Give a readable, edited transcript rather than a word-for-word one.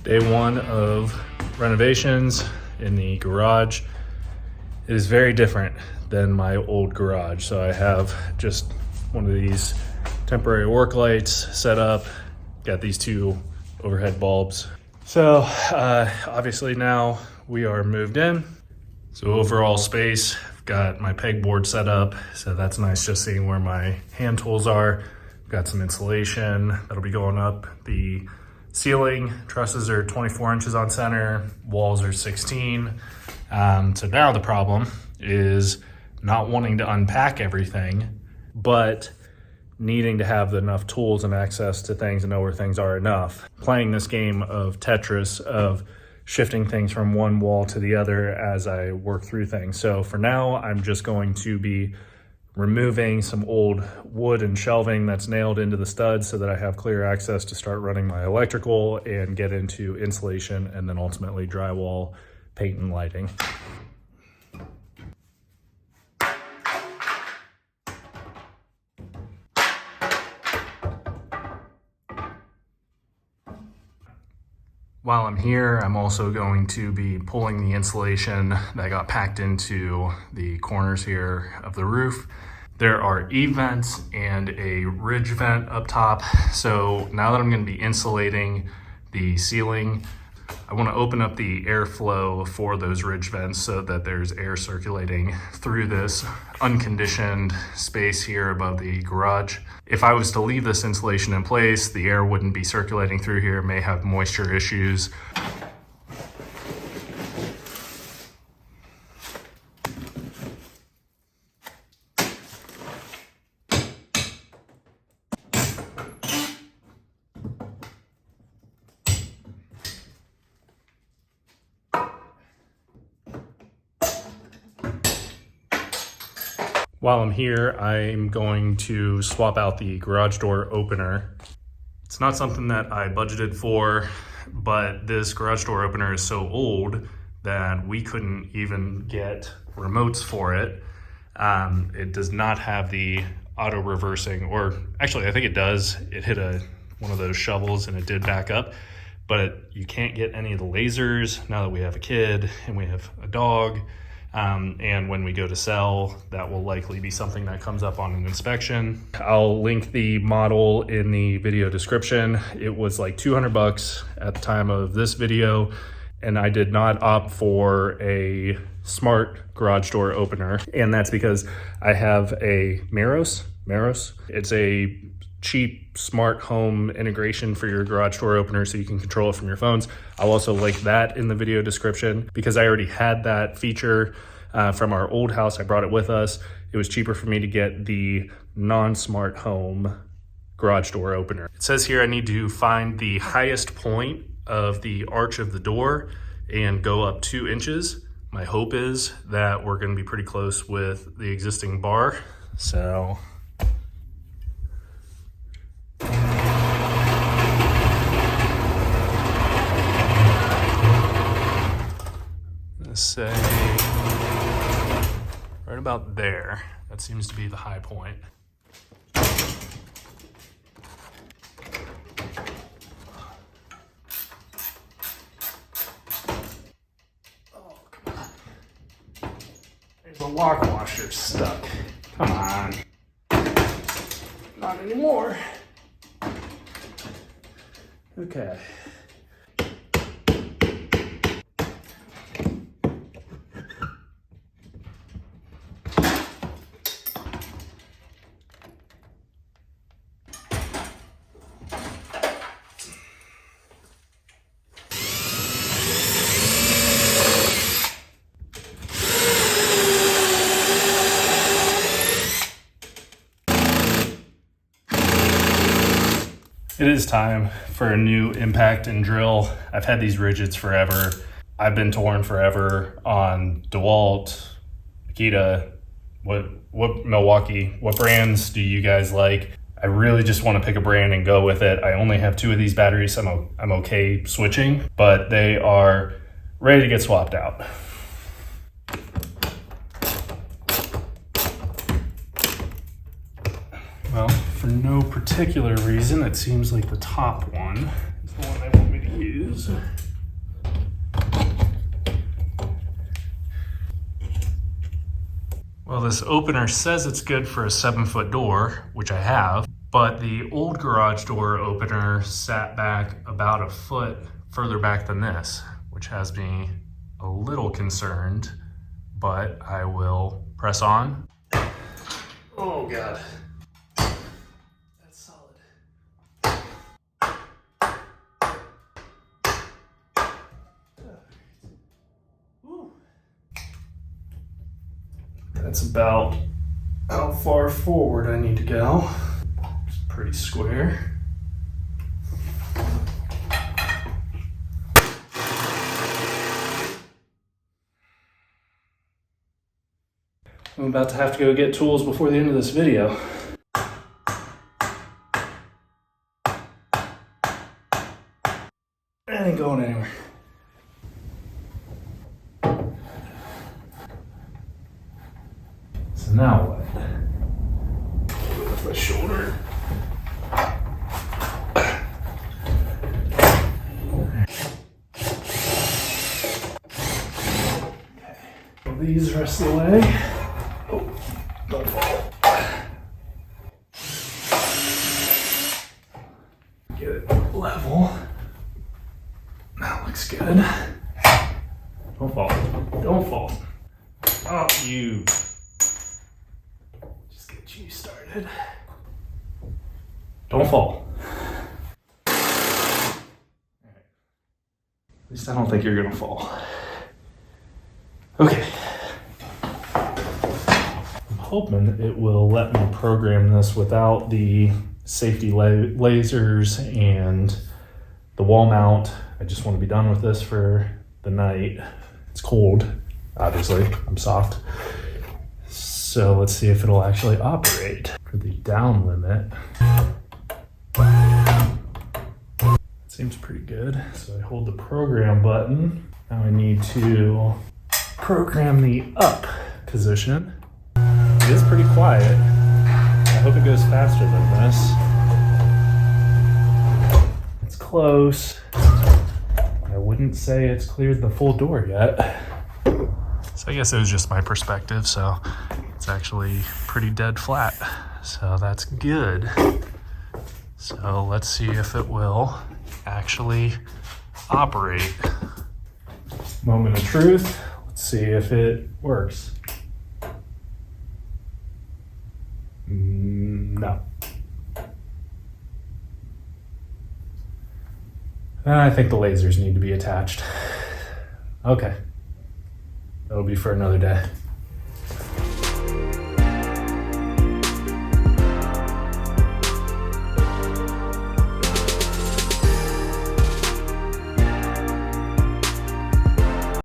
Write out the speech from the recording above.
Day one of renovations in the garage. It is very different than my old garage. So I have just one of these temporary work lights set up, got these two overhead bulbs. So obviously now we are moved in. So overall space, I've got my pegboard set up. So that's nice just seeing where my hand tools are. I've got some insulation that'll be going up. The ceiling trusses are 24 inches on center, walls are 16. So now the problem is not wanting to unpack everything, but needing to have enough tools and access to things and know where things are enough. Playing this game of Tetris of shifting things from one wall to the other as I work through things. So for now, I'm just going to be removing some old wood and shelving that's nailed into the studs so that I have clear access to start running my electrical and get into insulation and then ultimately drywall, paint, and lighting. While I'm here, I'm also going to be pulling the insulation that got packed into the corners here of the roof. There are eave vents and a ridge vent up top. So now that I'm going to be insulating the ceiling, I want to open up the airflow for those ridge vents so that there's air circulating through this unconditioned space here above the garage. If I was to leave this insulation in place, the air wouldn't be circulating through here, may have moisture issues. While I'm here, I'm going to swap out the garage door opener. It's not something that I budgeted for, but this garage door opener is so old that we couldn't even get remotes for it. It does not have the auto reversing, or actually I think it does. It hit one of those shovels and it did back up, but you can't get any of the lasers now that we have a kid and we have a dog. And when we go to sell, that will likely be something that comes up on an inspection. I'll link the model in the video description. It was like 200 bucks at the time of this video, and I did not opt for a smart garage door opener. And that's because I have a Meross. It's a cheap smart home integration for your garage door opener so you can control it from your phones. I'll also link that in the video description because I already had that feature from our old house. I brought it with us. It was cheaper for me to get the non-smart home garage door opener. It says here I need to find the highest point of the arch of the door and go up 2 inches. My hope is that we're going to be pretty close with the existing bar. So let's say right about there. That seems to be the high point. Oh, come on. There's a lock washer stuck. Come on. Not anymore. Okay. It is time for a new impact and drill. I've had these rigids forever. I've been torn forever on DeWalt, Akita, what Milwaukee. What brands do you guys like? I really just want to pick a brand and go with it. I only have 2 of these batteries, so I'm okay switching, but they are ready to get swapped out. Well, for no particular reason, it seems like the top one is the one they want me to use. Well, this opener says it's good for a 7-foot door, which I have, but the old garage door opener sat back about a foot further back than this, which has me a little concerned, but I will press on. Oh God, that's solid. Woo. That's about how far forward I need to go. It's pretty square. I'm about to have to go get tools before the end of this video. It ain't going anywhere. So now what? With my shoulder. Okay. These rest of the way. Oh, don't fall. Get it level. That looks good. Don't fall. Don't fall. Oh, you. Just get you started. Don't fall. At least I don't think you're gonna fall. Okay. Hoping it will let me program this without the safety lasers and the wall mount. I just want to be done with this for the night. It's cold, obviously. I'm soft. So let's see if it'll actually operate. For the down limit, it seems pretty good. So I hold the program button. Now I need to program the up position. It is pretty quiet. I hope it goes faster than this. It's close. I wouldn't say it's cleared the full door yet. So I guess it was just my perspective, so it's actually pretty dead flat. So that's good. So let's see if it will actually operate. Moment of truth. Let's see if it works. No. I think the lasers need to be attached. Okay. That'll be for another day.